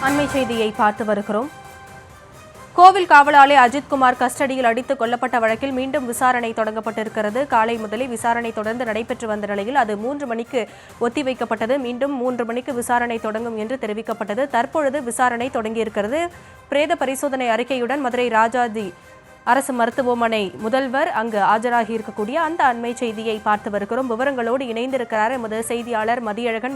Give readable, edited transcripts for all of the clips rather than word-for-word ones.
அண்மை செய்தியை பார்த்து வருகிறோம். கோவில் காவலாளி அஜித்குமார் கஸ்டடியில் அடித்துக் கொல்லப்பட்ட வழக்கில் மீண்டும் விசாரணை தொடங்கப்பட்டிருக்கிறது. காலை முதலே விசாரணை தொடர்ந்து நடைபெற்று வந்த நிலையில் அது 3 மணிக்கு ஒத்திவைக்கப்பட்டது. மீண்டும் 3 மணிக்கு விசாரணை தொடங்கும் என்று தெரிவிக்கப்பட்டது. தற்பொழுது விசாரணை தொடங்கியிருக்கிறது. பிரேத பரிசோதனை அறிக்கையுடன் மதுரை ராஜாஜி அரசு மருத்துவமனை முதல்வர் அங்கு ஆஜராகி இருக்கக்கூடிய அந்த அண்மை செய்தியை பார்த்து வருகிறோம். விவரங்களோடு இணைந்திருக்கிறார் எமது செய்தியாளர் மதியழகன்.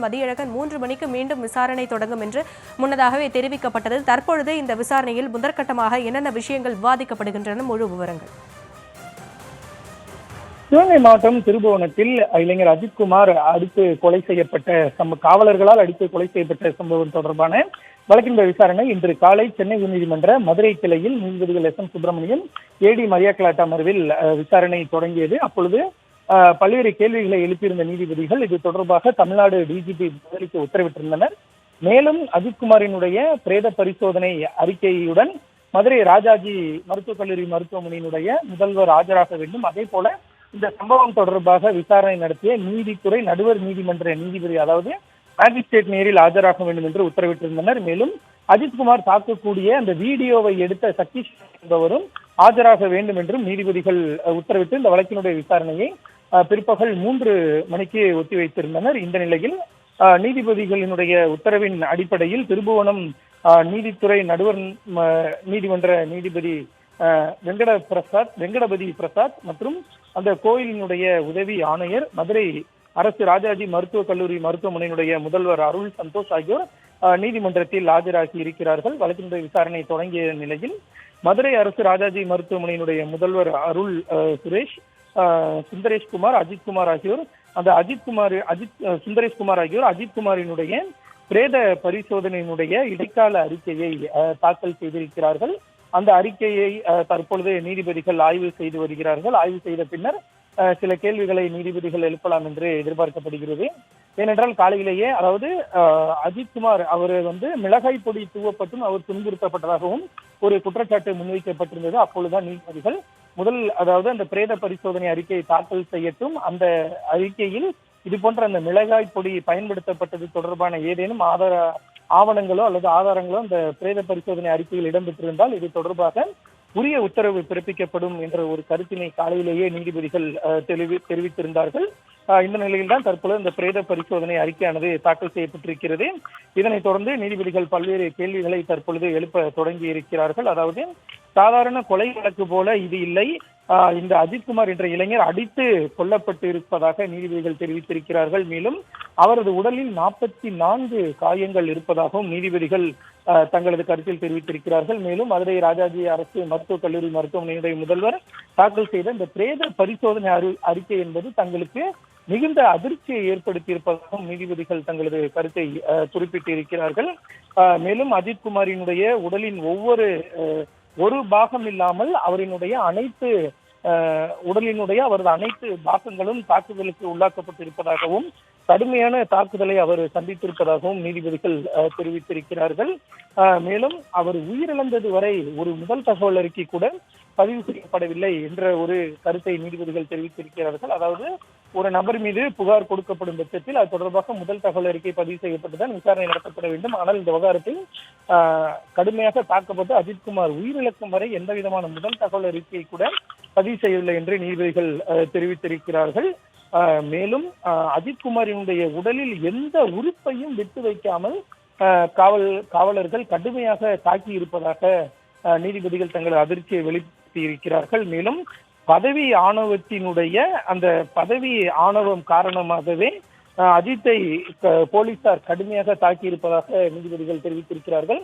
3 மணிக்கு மீண்டும் விசாரணை தொடங்கும் என்று முன்னதாகவே தெரிவிக்கப்பட்டது. தற்பொழுது இந்த விசாரணையில் முதற்கட்டமாக என்னென்ன விஷயங்கள் விவாதிக்கப்படுகின்றன, முழு விவரங்கள். சிவகங்கை மாவட்டம் திருபுவனத்தில் இளைஞர் அஜித்குமார் அடித்து கொலை செய்யப்பட்ட காவலர்களால் அடித்து கொலை செய்யப்பட்ட சம்பவம் தொடர்பான வழக்கின் விசாரணை இன்று காலை சென்னை உயர்நீதிமன்ற மதுரை கிளையில் நீதிபதிகள் எஸ் எம் சுப்பிரமணியம், ஏடி மரியாக்கலாட் அமர்வில் விசாரணை தொடங்கியது. அப்பொழுது பல்வேறு கேள்விகளை எழுப்பியிருந்த நீதிபதிகள் இது தொடர்பாக தமிழ்நாடு டிஜிபி பதிலுக்கு உத்தரவிட்டிருந்தனர். மேலும் அஜித்குமாரினுடைய பிரேத பரிசோதனை அறிக்கையுடன் மதுரை ராஜாஜி மருத்துவக் கல்லூரி மருத்துவமனையினுடைய முதல்வர் ஆஜராக வேண்டும். அதே போல இந்த சம்பவம் தொடர்பாக விசாரணை நடத்திய நீதித்துறை நடுவர் நீதிமன்ற நீதிபதி, அதாவது மேஜிஸ்ட்ரேட் நேரில் ஆஜராக வேண்டும் என்று உத்தரவிட்டிருந்தனர். மேலும் அஜித்குமார் தாக்கக்கூடிய அந்த வீடியோவை எடுத்த சதீஷ் என்பவரும் ஆஜராக வேண்டும் என்றும் நீதிபதிகள் உத்தரவிட்டு இந்த வழக்கினுடைய விசாரணையை பிற்பகல் 3 மணிக்கு ஒத்திவைத்திருந்தனர். இந்த நிலையில் நீதிபதிகளினுடைய உத்தரவின் அடிப்படையில் திருபுவனம் நீதித்துறை நடுவர் நீதிமன்ற நீதிபதி வெங்கடபதி பிரசாத் மற்றும் அந்த கோயிலினுடைய உதவி ஆணையர், மதுரை அரசு ராஜாஜி மருத்துவக் கல்லூரி மருத்துவமனையினுடைய முதல்வர் அருள் சந்தோஷ் ஆகியோர் நீதிமன்றத்தில் ஆஜராகி இருக்கிறார்கள். வழக்கினுடைய விசாரணை தொடங்கிய நிலையில் மதுரை அரசு ராஜாஜி மருத்துவமனையினுடைய முதல்வர் அருள் சுந்தரேஷ்குமார் ஆகியோர் அஜித்குமாரினுடைய பிரேத பரிசோதனையினுடைய இடைக்கால அறிக்கையை தாக்கல் செய்திருக்கிறார்கள். அந்த அறிக்கையை தற்பொழுது நீதிபதிகள் ஆய்வு செய்து வருகிறார்கள். ஆய்வு செய்த பின்னர் சில கேள்விகளை நீதிபதிகள் எழுப்பலாம் என்று எதிர்பார்க்கப்படுகிறது. ஏனென்றால் காலையிலேயே, அதாவது அஜித்குமார் அவர் மிளகாய் பொடி தூவப்பட்டும் அவர் துன்புறுத்தப்பட்டதாகவும் ஒரு குற்றச்சாட்டு முன்வைக்கப்பட்டிருந்தது. அப்பொழுதுதான் நீதிபதிகள் அதாவது அந்த பிரேத பரிசோதனை அறிக்கையை தாக்கல் செய்யட்டும், அந்த அறிக்கையில் இது போன்ற அந்த மிளகாய் பொடி பயன்படுத்தப்பட்டது தொடர்பான ஏதேனும் ஆவணங்களோ அல்லது ஆதாரங்களோ அந்த பிரேத பரிசோதனை அறிக்கையில் இடம்பெற்றிருந்தால் இது தொடர்பாக உரிய உத்தரவு பிறப்பிக்கப்படும் என்ற ஒரு கருத்தினை காலையிலேயே நீதிபதிகள் தெரிவித்திருந்தார்கள். இந்த நிலையில்தான் தற்பொழுது இந்த பிரேத பரிசோதனை அறிக்கையானது தாக்கல் செய்யப்பட்டிருக்கிறது. இதனைத் தொடர்ந்து நீதிபதிகள் பல்வேறு கேள்விகளை தற்பொழுது எழுப்ப தொடங்கி இருக்கிறார்கள். அதாவது சாதாரண கொலை வழக்கு போல இது இல்லை, இந்த அஜித்குமார் என்ற இளைஞர் அடித்து கொல்லப்பட்டு இருப்பதாக நீதிபதிகள் தெரிவித்திருக்கிறார்கள். மேலும் அவரது உடலில் 44 காயங்கள் இருப்பதாகவும் நீதிபதிகள் தங்களது கருத்தில் தெரிவித்திருக்கிறார்கள். மேலும் மதுரை ராஜாஜி அரசு மருத்துவக் கல்லூரி மருத்துவமனையுடைய முதல்வர் தாக்கல் செய்த இந்த பிரேத பரிசோதனை அறிக்கை என்பது தங்களுக்கு மிகுந்த அதிர்ச்சியை ஏற்படுத்தி இருப்பதாகவும் நீதிபதிகள் தங்களது கருத்தை குறிப்பிட்டிருக்கிறார்கள். மேலும் அஜித்குமாரினுடைய உடலின் ஒரு பாகம் இல்லாமல் அவரினுடைய அவரது அனைத்து பாகங்களும் தாக்குதலுக்கு உள்ளாக்கப்பட்டிருப்பதாகவும் கடுமையான தாக்குதலை அவர் சந்தித்திருப்பதாகவும் நீதிபதிகள் தெரிவித்திருக்கிறார்கள். மேலும் அவர் உயிரிழந்தது வரை ஒரு முதல் தகவல் அறிக்கை கூட பதிவு செய்யப்படவில்லை என்ற ஒரு கருத்தை நீதிபதிகள் தெரிவித்திருக்கிறார்கள். அதாவது ஒரு நபர் மீது புகார் கொடுக்கப்படும் பட்சத்தில் அது தொடர்பாக முதல் தகவல் அறிக்கை பதிவு செய்யப்பட்டுதான் விசாரணை நடத்தப்பட வேண்டும். ஆனால் இந்த விவகாரத்தில் கடுமையாக தாக்கப்பட்டு அஜித்குமார் உயிரிழக்கும் வரை எந்த விதமான முதல் தகவல் அறிக்கை கூட பதிவு செய்யவில்லை என்று நீதிபதிகள் தெரிவித்திருக்கிறார்கள். மேலும் அஜித்குமாரினுடைய உடலில் எந்த உறுப்பையும் விட்டு வைக்காமல் காவலர்கள் கடுமையாக தாக்கி இருப்பதாக நீதிபதிகள் தங்கள் அதிர்ச்சியை வெளிப்படுத்தி இருக்கிறார்கள். மேலும் பதவி ஆணவத்தினுடைய அந்த பதவி ஆணவம் காரணமாகவே அஜித்தை போலீசார் கடுமையாக தாக்கி இருப்பதாக நீதிபதிகள் தெரிவித்திருக்கிறார்கள்.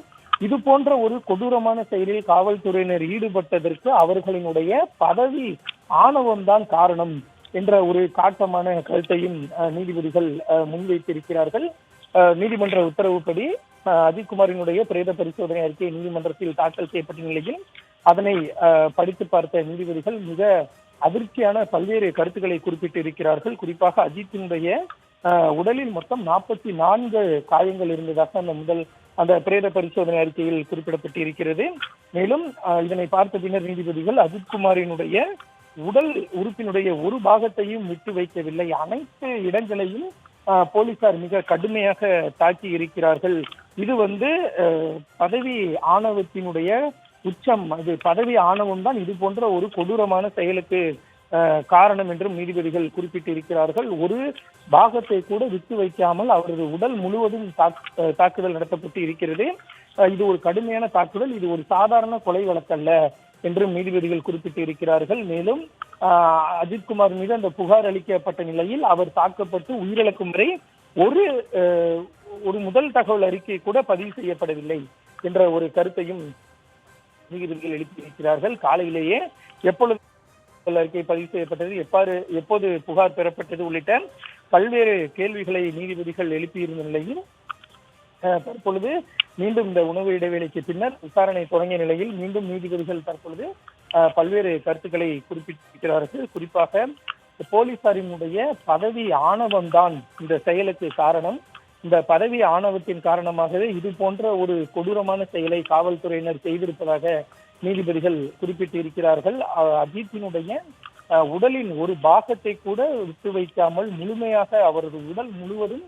இது போன்ற ஒரு கொடூரமான செயலில் காவல்துறையினர் ஈடுபட்டதற்கு அவர்களினுடைய பதவி ஆணவம்தான் காரணம் என்ற ஒரு காட்டமான கருத்தையும் நீதிபதிகள் முன்வைத்திருக்கிறார்கள். நீதிமன்ற உத்தரவுப்படி அஜித்குமாரினுடைய பிரேத பரிசோதனை அறிக்கை நீதிமன்றத்தில் தாக்கல் செய்யப்பட்ட நிலையில் அதனை படித்து பார்த்த நீதிபதிகள் மிக அதிர்ச்சியான பல்வேறு கருத்துக்களை குறிப்பிட்டு இருக்கிறார்கள். குறிப்பாக அஜித்தினுடைய உடலில் மொத்தம் 44 காயங்கள் இருந்ததாக அந்த பிரேத பரிசோதனை அறிக்கையில் குறிப்பிடப்பட்டு இருக்கிறது. மேலும் இதனை பார்த்த பின்னர் நீதிபதிகள் அஜித்குமாரினுடைய உடல் உறுப்பினுடைய ஒரு பாகத்தையும் விட்டு வைக்கவில்லை, அனைத்து இடங்களையும் போலீசார் மிக கடுமையாக தாக்கி இருக்கிறார்கள் இது பதவி ஆணவத்தினுடைய உச்சம். அது பதவி ஆணவம் தான் இது போன்ற ஒரு கொடூரமான செயலுக்கு காரணம் என்றும் நீதிபதிகள் குறிப்பிட்டிருக்கிறார்கள். ஒரு பாகத்தை கூட விட்டு வைக்காமல் அவரது உடல் முழுவதும் தாக்குதல் நடத்தப்பட்டு இருக்கிறது. இது ஒரு கடுமையான தாக்குதல், இது ஒரு சாதாரண கொலை வழக்கல்ல என்றும் நீதிபதிகள் குறிப்பிட்டு இருக்கிறார்கள். மேலும் அஜித்குமார் மீது அந்த புகார் அளிக்கப்பட்ட நிலையில் அவர் தாக்கப்பட்டு உயிரிழக்கும் வரை ஒரு முதல் தகவல் அறிக்கை கூட பதிவு செய்யப்படவில்லை என்ற ஒரு கருத்தையும் நீதிபதிகள் எழுப்பியிருக்கிறார்கள். காலையிலேயே எப்பொழுது அறிக்கை பதிவு செய்யப்பட்டது, எப்போது புகார் பெறப்பட்டது உள்ளிட்ட பல்வேறு கேள்விகளை நீதிபதிகள் எழுப்பியிருந்த நிலையில் தற்பொழுது மீண்டும் இந்த உணவு இடைவேளைக்கு பின்னர் விசாரணை தொடங்கிய நிலையில் மீண்டும் நீதிபதிகள் தற்பொழுது பல்வேறு கருத்துக்களை குறிப்பிட்டிருக்கிறார்கள். குறிப்பாக போலீசாரினுடைய பதவி ஆணவம் தான் இந்த செயலுக்கு காரணம். இந்த பதவி ஆணவத்தின் காரணமாகவே இது போன்ற ஒரு கொடூரமான செயலை காவல்துறையினர் செய்திருப்பதாக நீதிபதிகள் குறிப்பிட்டிருக்கிறார்கள். அஜித்தினுடைய உடலின் ஒரு பாகத்தை கூட விட்டு வைக்காமல் முழுமையாக அவரது உடல் முழுவதும்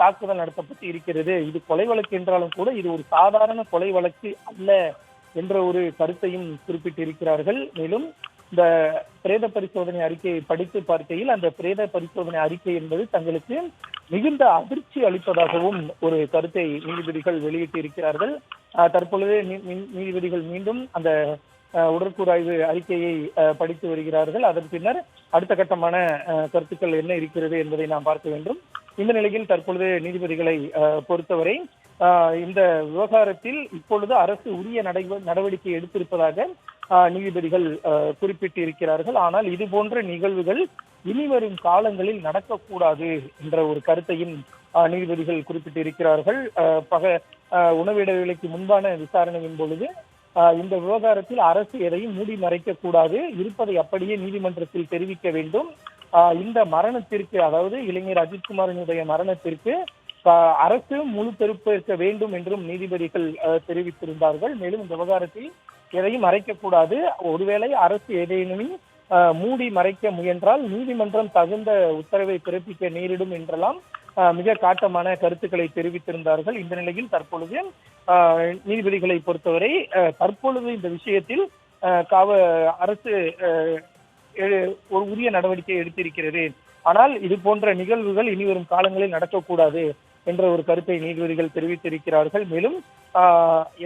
தாக்குதல் நடத்தப்பட்டு இருக்கிறது. இது கொலை வழக்கு என்றாலும் கூட இது ஒரு சாதாரண கொலை வழக்கு அல்ல என்ற ஒரு கருத்தையும் குறிப்பிட்டிருக்கிறார்கள். மேலும் இந்த பிரேத பரிசோதனை அறிக்கையை படித்து பார்க்கையில் அந்த பிரேத பரிசோதனை அறிக்கை என்பது தங்களுக்கு மிகுந்த அதிர்ச்சி அளிப்பதாகவும் ஒரு கருத்தை நீதிபதிகள் வெளியிட்டிருக்கிறார்கள். தற்பொழுது நீதிபதிகள் மீண்டும் அந்த உடற்கூறாய்வு அறிக்கையை படித்து வருகிறார்கள். அதன் பின்னர் அடுத்த கட்டமான கருத்துக்கள் என்ன இருக்கிறது என்பதை நாம் பார்க்க வேண்டும். இந்த நிலையில் தற்பொழுது நீதிபதிகளை பொறுத்தவரை இந்த விவகாரத்தில் இப்பொழுது அரசு உரிய நடவடிக்கை எடுத்திருப்பதாக நீதிபதிகள் குறிப்பிட்டு இருக்கிறார்கள். ஆனால் இது போன்ற நிகழ்வுகள் இனிவரும் காலங்களில் நடக்கக்கூடாது என்ற ஒரு கருத்தையும் நீதிபதிகள் குறிப்பிட்டிருக்கிறார்கள். உணவு இடைவேளைக்கு முன்பான விசாரணையின் பொழுது இந்த விவகாரத்தில் அரசு எதையும் மூடி மறைக்க கூடாது, இருப்பதை அப்படியே நீதிமன்றத்தில் தெரிவிக்க வேண்டும். இந்த மரணத்திற்கு, அதாவது இளைஞர் அஜித்குமாரினுடைய மரணத்திற்கு அரசு முழு பொறுப்பேற்க வேண்டும் என்றும் நீதிபதிகள் தெரிவித்திருந்தார்கள். மேலும் இந்த விவகாரத்தில் எதையும் மறைக்கக்கூடாது, ஒருவேளை அரசு ஏதேனும் மூடி மறைக்க முயன்றால் நீதிமன்றம் தகுந்த உத்தரவை பிறப்பிக்க நேரிடும் என்றெல்லாம் மிக காட்டமான கருத்துக்களை தெரிவித்திருந்தார்கள். இந்த நிலையில் தற்பொழுது நீதிபதிகளை பொறுத்தவரை தற்பொழுது இந்த விஷயத்தில் அரசு ஒரு உரிய நடவடிக்கை எடுத்திருக்கிறது. ஆனால் இது போன்ற நிகழ்வுகள் இனிவரும் காலங்களில் நடக்கக்கூடாது என்ற ஒரு கருத்தை நீதிபதிகள் தெரிவித்திருக்கிறார்கள். மேலும்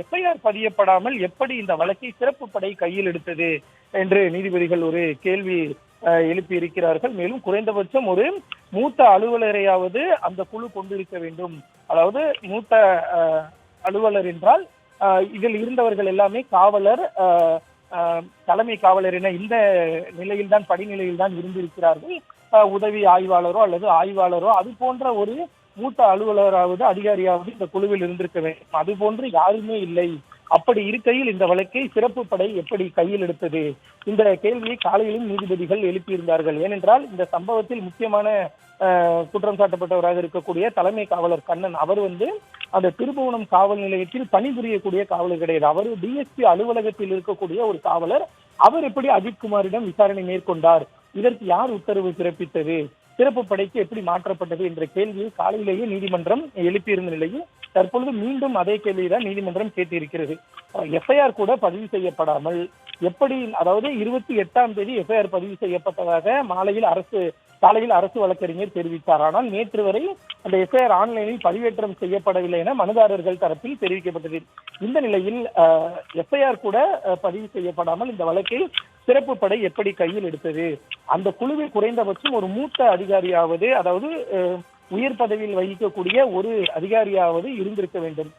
எஃப்ஐஆர் பதியப்படாமல் எப்படி இந்த வழக்கை சிறப்பு படை கையில் எடுத்தது என்று நீதிபதிகள் ஒரு கேள்வி எழுப்பி இருக்கிறார்கள். மேலும் குறைந்தபட்சம் ஒரு மூத்த அலுவலரையாவது அந்த குழு கொண்டிருக்க வேண்டும். அதாவது மூத்த அலுவலர் என்றால் இதில் இருந்தவர்கள் எல்லாமே காவலர், தலைமை காவலர் என இந்த நிலையில் தான், படிநிலையில் தான் இருந்திருக்கிறார்கள். உதவி ஆய்வாளரோ அல்லது ஆய்வாளரோ அது போன்ற ஒரு மூத்த அலுவலராவது அதிகாரியாவது இந்த குழுவில் இருந்திருக்க வேண்டும். அது போன்று யாருமே இல்லை. அப்படி இருக்கையில் இந்த வழக்கை சிறப்பு படை எப்படி கையில் எடுத்தது? இந்த கேள்வியை காலையிலும் நீதிபதிகள் எழுப்பியிருந்தார்கள். ஏனென்றால் இந்த சம்பவத்தில் முக்கியமான குற்றம் சாட்டப்பட்டவராக இருக்கக்கூடிய தலைமை காவலர் கண்ணன் அவர் அந்த திருபுவனம் காவல் நிலையத்தில் பணிபுரியக்கூடிய காவலர் கிடையாது. அவர் டிஎஸ்பி அலுவலகத்தில் இருக்கக்கூடிய ஒரு காவலர். அவர் எப்படி அஜித்குமாரிடம் விசாரணை மேற்கொண்டார்? இதற்கு யார் உத்தரவு பிறப்பித்தது? சிறப்பு படைக்கு எப்படி மாற்றப்பட்டது என்ற கேள்வியை காலையிலேயே நீதிமன்றம் எழுப்பியிருந்த நிலையில் தற்பொழுது மீண்டும் அதே கேள்விதான் நீதிமன்றம் கேட்டிருக்கிறது. எஃப்ஐஆர் கூட பதிவு செய்யப்படாமல் எப்படி, அதாவது 28ஆம் தேதி எஃப்ஐஆர் பதிவு செய்யப்பட்டதாக காலையில் அரசு வழக்கறிஞர் தெரிவித்தார். ஆனால் நேற்று வரை அந்த எஃப்ஐஆர் ஆன்லைனில் பதிவேற்றம் செய்யப்படவில்லை என மனுதாரர்கள் தரப்பில் தெரிவிக்கப்பட்டது. இந்த நிலையில் எஃப்ஐஆர் கூட பதிவு செய்யப்படாமல் இந்த வழக்கை சிறப்பு படை எப்படி கையில் எடுத்தது? அந்த குழுவில் குறைந்தபட்சம் ஒரு மூத்த அதிகாரியாவது, அதாவது உயர் பதவியில் வகிக்கக்கூடிய ஒரு அதிகாரியாவது இருந்திருக்க வேண்டும்.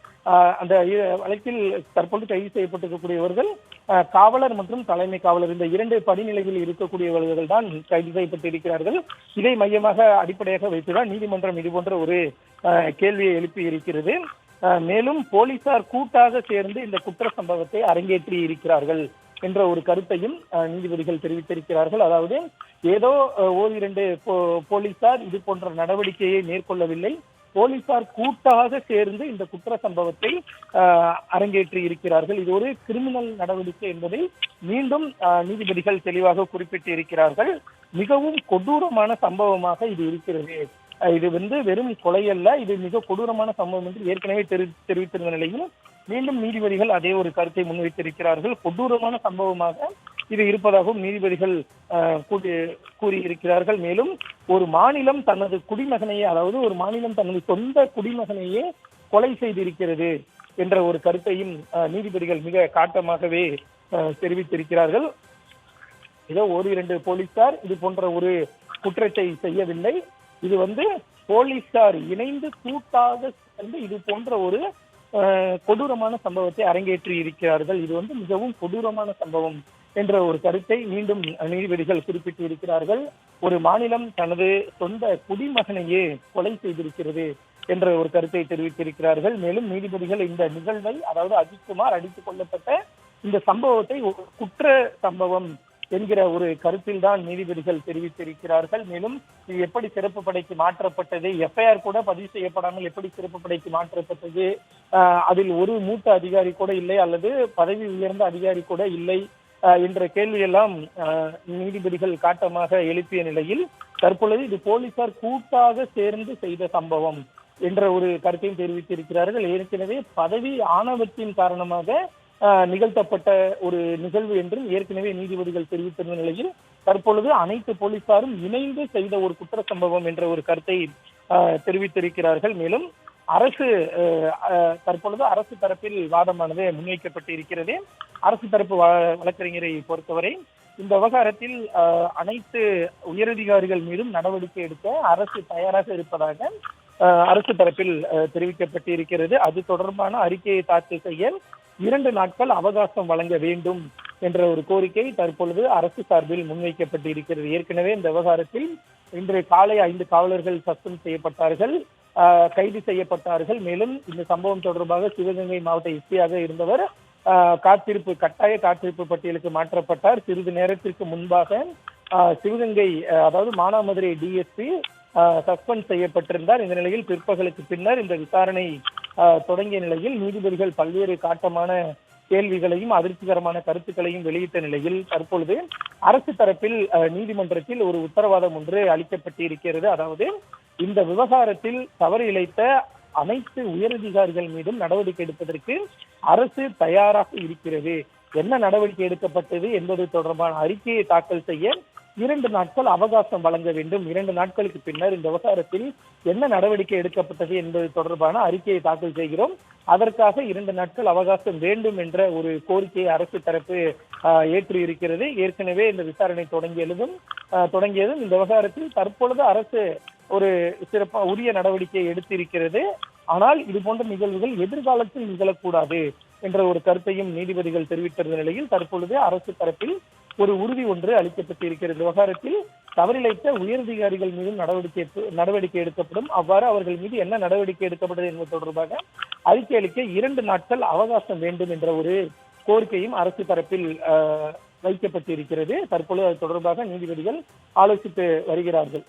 அந்த வழக்கில் தற்போது கைது செய்யப்பட்டிருக்கக்கூடியவர்கள் காவலர் மற்றும் தலைமை காவலர், இந்த 2 படிநிலைகளில் இருக்கக்கூடியவர்கள் தான் கைது செய்யப்பட்டிருக்கிறார்கள். இதை மையமாக அடிப்படையாக வைத்துதான் நீதிமன்றம் இதுபோன்ற ஒரு கேள்வியை எழுப்பி இருக்கிறது. மேலும் போலீசார் கூட்டாக சேர்ந்து இந்த குற்ற சம்பவத்தை அரங்கேற்றி இருக்கிறார்கள் என்ற ஒரு கருத்தையும் நீதிபதிகள் தெரிவித்திருக்கிறார்கள். அதாவது ஏதோ ஓரிரண்டு போலீசார் இது போன்ற நடவடிக்கையை மேற்கொள்ளவில்லை, போலீசார் கூட்டாக சேர்ந்து இந்த குற்ற சம்பவத்தை அரங்கேற்றி இருக்கிறார்கள். இது ஒரு கிரிமினல் நடவடிக்கை என்பதை மீண்டும் நீதிபதிகள் தெளிவாக குறிப்பிட்டு இருக்கிறார்கள். மிகவும் கொடூரமான சம்பவமாக இது இருக்கிறது. இது வெறும் கொலை அல்ல, இது மிக கொடூரமான சம்பவம் என்று ஏற்கனவே தெரிவித்திருந்த நிலையில் மீண்டும் நீதிபதிகள் அதே ஒரு கருத்தை முன்வைத்திருக்கிறார்கள். கொடூரமான சம்பவமாக இது இருப்பதாகவும் நீதிபதிகள் கூறியிருக்கிறார்கள். மேலும் ஒரு மாநிலம் தனது குடிமகனையே, அதாவது ஒரு மாநிலம் தனது சொந்த குடிமகனையே கொலை செய்திருக்கிறது என்ற ஒரு கருத்தையும் நீதிபதிகள் மிக காட்டமாகவே தெரிவித்திருக்கிறார்கள். ஏதோ ஒரு இரண்டு போலீசார் இது போன்ற ஒரு குற்றத்தை செய்யவில்லை. இது போலீசார் இணைந்து கூட்டாக சேர்ந்து இது போன்ற ஒரு கொடூரமான சம்பவத்தை அரங்கேற்றி இருக்கிறார்கள். இது மிகவும் கொடூரமான சம்பவம் என்ற ஒரு கருத்தை மீண்டும் நீதிபதிகள் குறிப்பிட்டு இருக்கிறார்கள். ஒரு மாநிலம் தனது சொந்த குடிமகனையே கொலை செய்திருக்கிறது என்ற ஒரு கருத்தை தெரிவித்திருக்கிறார்கள். மேலும் நீதிபதிகள் இந்த நிகழ்வை, அதாவது அஜித்குமார் அடித்துக் கொல்லப்பட்ட இந்த சம்பவத்தை ஒரு குற்ற சம்பவம் என்கிற ஒரு கருத்தில் தான் நீதிபதிகள் தெரிவித்திருக்கிறார்கள். மேலும் இது எப்படி சிறப்பு படைக்கு மாற்றப்பட்டது, எஃப்ஐஆர் கூட பதிவு செய்யப்படாமல் எப்படி சிறப்பு படைக்கு மாற்றப்பட்டது, அதில் ஒரு மூத்த அதிகாரி கூட இல்லை அல்லது பதவி உயர்ந்த அதிகாரி கூட இல்லை என்ற கேள்வியெல்லாம் நீதிபதிகள் காட்டமாக எழுப்பிய நிலையில் தற்பொழுது இது போலீசார் கூட்டாக சேர்ந்து செய்த சம்பவம் என்ற ஒரு கருத்தையும் தெரிவித்திருக்கிறார்கள். ஏற்கனவே பதவி ஆணவத்தின் காரணமாக நிகழ்த்தப்பட்ட ஒரு நிகழ்வு என்றும் ஏற்கனவே நீதிபதிகள் தெரிவித்திருந்த நிலையில் தற்பொழுது அனைத்து போலீசாரும் இணைந்து செய்த ஒரு குற்ற சம்பவம் என்ற ஒரு கருத்தை தெரிவித்திருக்கிறார்கள். மேலும் தற்பொழுது அரசு தரப்பில் வாதமானது முன்வைக்கப்பட்டு இருக்கிறது. அரசு தரப்பு வழக்கறிஞரை பொறுத்தவரை இந்த விவகாரத்தில் அனைத்து உயரதிகாரிகள் மீதும் நடவடிக்கை எடுக்க அரசு தயாராக இருப்பதாக அரசு தரப்பில் தெரிவிக்கப்பட்டு இருக்கிறது. அது தொடர்பான அறிக்கையை தாக்கல் செய்ய 2 நாட்கள் அவகாசம் வழங்க வேண்டும் என்ற ஒரு கோரிக்கை தற்பொழுது அரசு சார்பில் முன்வைக்கப்பட்டு இருக்கிறது. ஏற்கனவே இந்த விவகாரத்தில் இன்று காலை 5 காவலர்கள் சஸ்பெண்ட் செய்யப்பட்டார்கள், கைது செய்யப்பட்டார்கள். மேலும் இந்த சம்பவம் தொடர்பாக சிவகங்கை மாவட்ட எஸ்பியாக இருந்தவர் கட்டாய காத்திருப்பு பட்டியலுக்கு மாற்றப்பட்டார். சிறிது நேரத்திற்கு முன்பாக சிவகங்கை, அதாவது மானாமதுரை டிஎஸ்பி சஸ்பெண்ட் செய்யப்பட்டிருந்தார். இந்த நிலையில் பிற்பகலுக்கு பின்னர் இந்த விசாரணை தொடங்கிய நிலையில் நீதிபதிகள் பல்வேறு காட்டமான கேள்விகளையும் அதிர்ச்சிகரமான கருத்துக்களையும் வெளியிட்ட நிலையில் தற்பொழுது அரசு தரப்பில் நீதிமன்றத்தில் ஒரு உத்தரவாதம் ஒன்று அளிக்கப்பட்டு இருக்கிறது. அதாவது இந்த விவகாரத்தில் தவறு இழைத்த அனைத்து உயரதிகாரிகள் மீதும் நடவடிக்கை எடுப்பதற்கு அரசு தயாராக இருக்கிறது. என்ன நடவடிக்கை எடுக்கப்பட்டது என்பது தொடர்பான அறிக்கையை தாக்கல் செய்ய 2 நாட்கள் அவகாசம் வழங்க வேண்டும். 2 நாட்களுக்கு பின்னர் இந்த விவகாரத்தில் என்ன நடவடிக்கை எடுக்கப்பட்டது என்பது தொடர்பான அறிக்கையை தாக்கல் செய்கிறோம். அதற்காக 2 நாட்கள் அவகாசம் வேண்டும் என்ற ஒரு கோரிக்கையை அரசு தரப்பு ஏற்றி இருக்கிறது. ஏற்கனவே இந்த விசாரணை தொடங்கியதும் இந்த விவகாரத்தில் தற்பொழுது அரசு ஒரு உரிய நடவடிக்கை எடுத்திருக்கிறது. ஆனால் இது போன்ற நிகழ்வுகள் எதிர்காலத்தில் நிகழக்கூடாது என்ற ஒரு கருத்தையும் நீதிபதிகள் தெரிவித்திருந்த நிலையில் தற்பொழுது அரசு தரப்பில் ஒரு உறுதி ஒன்று அளிக்கப்பட்டு இருக்கிறது. விவகாரத்தில் தவறிழைத்த உயரதிகாரிகள் மீதும் நடவடிக்கை எடுக்கப்படும். அவ்வாறு அவர்கள் மீது என்ன நடவடிக்கை எடுக்கப்பட்டது என்பது தொடர்பாக அறிக்கை அளிக்க 2 நாட்கள் அவகாசம் வேண்டும் என்ற ஒரு கோரிக்கையும் அரசு தரப்பில் வைக்கப்பட்டு இருக்கிறது. தற்பொழுது அது தொடர்பாக நீதிபதிகள் ஆலோசித்து வருகிறார்கள்.